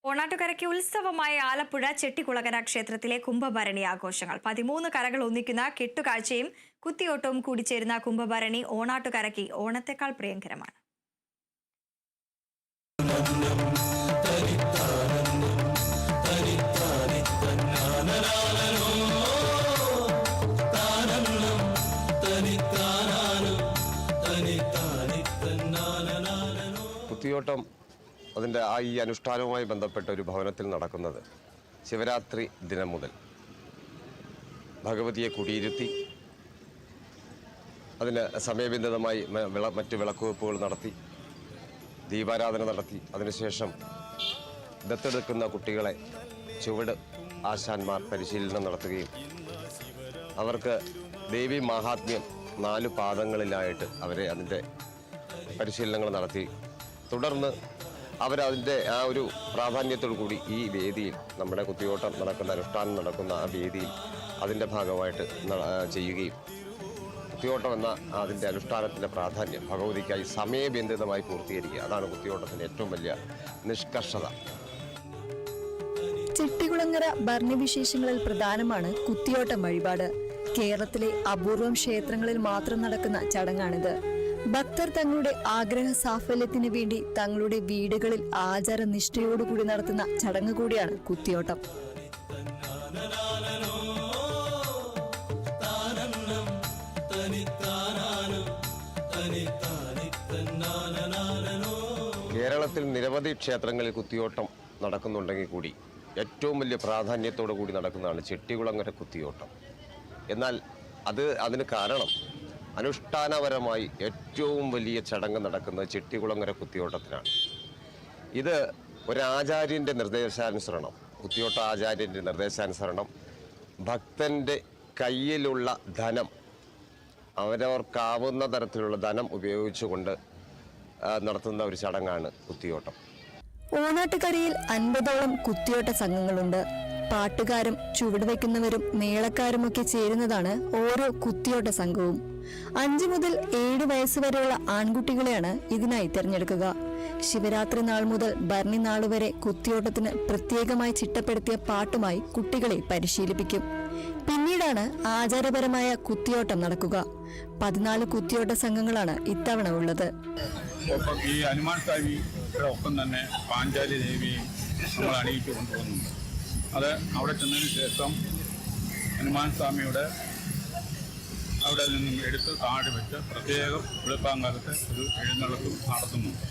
ഓണാട്ടുകരയ്ക്ക് ഉത്സവമായ ആലപ്പുഴ ചെട്ടികുളങ്ങര ക്ഷേത്രത്തിലെ കുംഭഭരണി ആഘോഷങ്ങൾ 13 കരകൾ ഒന്നിക്കുന്ന കെട്ടുകാഴ്ചയും കുത്തിയോട്ടവും കൂടിച്ചേരുന്ന കുംഭഭരണി ഓണാട്ടുകരയ്ക്ക് ഓണത്തെക്കാൾ പ്രിയങ്കരമാണ്. കുത്തിയോട്ടം അതിൻ്റെ ഈ അനുഷ്ഠാനവുമായി ബന്ധപ്പെട്ട ഒരു ഭവനത്തിൽ നടക്കുന്നത് ശിവരാത്രി ദിനം മുതൽ ഭഗവതിയെ കുടിയിരുത്തി അതിന് സമയബന്ധിതമായി മറ്റ് വിളക്കുവെപ്പുകൾ നടത്തി ദീപാരാധന നടത്തി അതിനുശേഷം ദത്തെടുക്കുന്ന കുട്ടികളെ ചുവട് ആശാന്മാർ പരിശീലനം നടത്തുകയും അവർക്ക് ദേവി മഹാത്മ്യം 4 പാദങ്ങളിലായിട്ട് അവരെ അതിൻ്റെ പരിശീലനങ്ങൾ നടത്തി തുടർന്ന് അവരതിൻ്റെ ആ ഒരു പ്രാധാന്യത്തോടു കൂടി ഈ വേദിയിൽ നമ്മുടെ കുത്തിയോട്ടം നടക്കുന്ന അനുഷ്ഠാനം നടക്കുന്ന ആ വേദിയിൽ അതിൻ്റെ ഭാഗമായിട്ട് ചെയ്യുകയും കുത്തിയോട്ടം എന്ന അതിൻ്റെ അനുഷ്ഠാനത്തിൻ്റെ പ്രാധാന്യം ഭഗവതിക്കായി സമയബന്ധിതമായി പൂർത്തീകരിക്കുക, അതാണ് കുത്തിയോട്ടത്തിൻ്റെ ഏറ്റവും വലിയ നിഷ്കർഷത. ചെട്ടികുളങ്ങര ഭരണവിശേഷങ്ങളിൽ പ്രധാനമാണ് കുത്തിയോട്ടം വഴിപാട്. കേരളത്തിലെ അപൂർവം ക്ഷേത്രങ്ങളിൽ മാത്രം നടക്കുന്ന ചടങ്ങാണിത്. ഭക്തർ തങ്ങളുടെ ആഗ്രഹ സാഫല്യത്തിന് വേണ്ടി തങ്ങളുടെ വീടുകളിൽ ആചാരനിഷ്ഠയോടുകൂടി നടത്തുന്ന ചടങ്ങ് കൂടിയാണ് കുത്തിയോട്ടം. കേരളത്തിൽ നിരവധി ക്ഷേത്രങ്ങളിൽ കുത്തിയോട്ടം നടക്കുന്നുണ്ടെങ്കിൽ കൂടി ഏറ്റവും വലിയ പ്രാധാന്യത്തോടു കൂടി നടക്കുന്നതാണ് ചെട്ടികുളങ്ങര കുത്തിയോട്ടം. എന്നാൽ അതിന് കാരണം അനുഷ്ഠാനപരമായി ഏറ്റവും വലിയ ചടങ്ങ് നടക്കുന്നത് ചെട്ടികുളങ്ങര കുത്തിയോട്ടത്തിനാണ്. ഇത് ഒരാചാര്യൻ്റെ നിർദ്ദേശാനുസരണം, കുത്തിയോട്ട ആചാര്യൻ്റെ നിർദ്ദേശാനുസരണം ഭക്തൻ്റെ കയ്യിലുള്ള ധനം, അവരവർക്കാവുന്ന തരത്തിലുള്ള ധനം ഉപയോഗിച്ചുകൊണ്ട് നടത്തുന്ന ഒരു ചടങ്ങാണ് കുത്തിയോട്ടം. ഓണാട്ടുകരയിൽ 50ഓളം കുത്തിയോട്ട സംഘങ്ങളുണ്ട്. പാട്ടുകാരും ചുവടുവയ്ക്കുന്നവരും മേളക്കാരുമൊക്കെ ചേരുന്നതാണ് ഓരോ കുത്തിയോട്ട സംഘവും. 5 മുതൽ 7 വയസ്സ് വരെയുള്ള ആൺകുട്ടികളെയാണ് ഇതിനായി തിരഞ്ഞെടുക്കുക. ശിവരാത്രി നാൾ മുതൽ ഭരണി നാൾ വരെ കുത്തിയോട്ടത്തിന് പ്രത്യേകമായി ചിട്ടപ്പെടുത്തിയ പാട്ടുമായി കുട്ടികളെ പരിശീലിപ്പിക്കും. പിന്നീടാണ് ആചാരപരമായ കുത്തിയോട്ടം നടക്കുക. 14 കുത്തിയോട്ട സംഘങ്ങളാണ് ഇത്തവണ ഉള്ളത്. ഈ ഹനുമാൻ സ്വാമിയുടെ ഒപ്പം തന്നെ പാഞ്ചാലി ദേവിയെ നമ്മൾ അണിയിച്ചു കൊണ്ടുപോകുന്നുണ്ട്. അത് അവിടെ ചെന്നതിന് ശേഷം ഹനുമാൻ സ്വാമിയുടെ അവിടെ നിന്നും എടുത്ത് താഴെ വെച്ച് പ്രത്യേകം വെളുപ്പാങ്കാലത്ത് ഒരു എഴുന്നള്ളത്തും നടത്തുന്നുണ്ട്.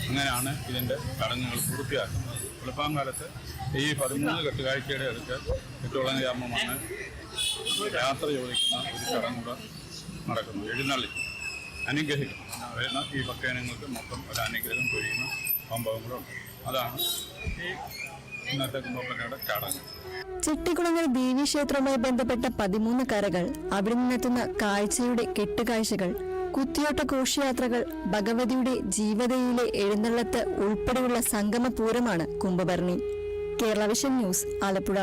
അങ്ങനെയാണ് ഇതിൻ്റെ ചടങ്ങുകൾ പൂർത്തിയാക്കുന്നത്. വെളുപ്പാങ്കാലത്ത് ഈ 13 കെട്ടുകാഴ്ചയുടെ അടുത്ത് കെട്ടുകുളങ്ങര അമ്മമാണ് യാത്ര ചോദിക്കുന്ന ഒരു ചടങ്ങ് നടക്കുന്നു. എഴുന്നള്ളി അനുഗ്രഹിക്കും വരുന്ന ഈ ഭക്തജനങ്ങൾക്ക് മൊത്തം ഒരു അനുഗ്രഹം പൊഴിയുന്ന സംഭവങ്ങളുണ്ട്. അതാണ് ഈ ഇന്നത്തെ കുംഭഭരണയുടെ ചടങ്ങ്. ചെട്ടികുളങ്ങര ദേവീക്ഷേത്രവുമായി ബന്ധപ്പെട്ട 13 കരകൾ, അവിടെ നിന്നെത്തുന്ന കാഴ്ചയുടെ കെട്ടുകാഴ്ചകൾ, കുത്തിയോട്ട ഘോഷയാത്രകൾ, ഭഗവതിയുടെ ജീവതയിലെ എഴുന്നള്ളത്ത് ഉൾപ്പെടെയുള്ള സംഗമപൂരമാണ് കുംഭഭരണി. Kerala vision news, Alappuzha.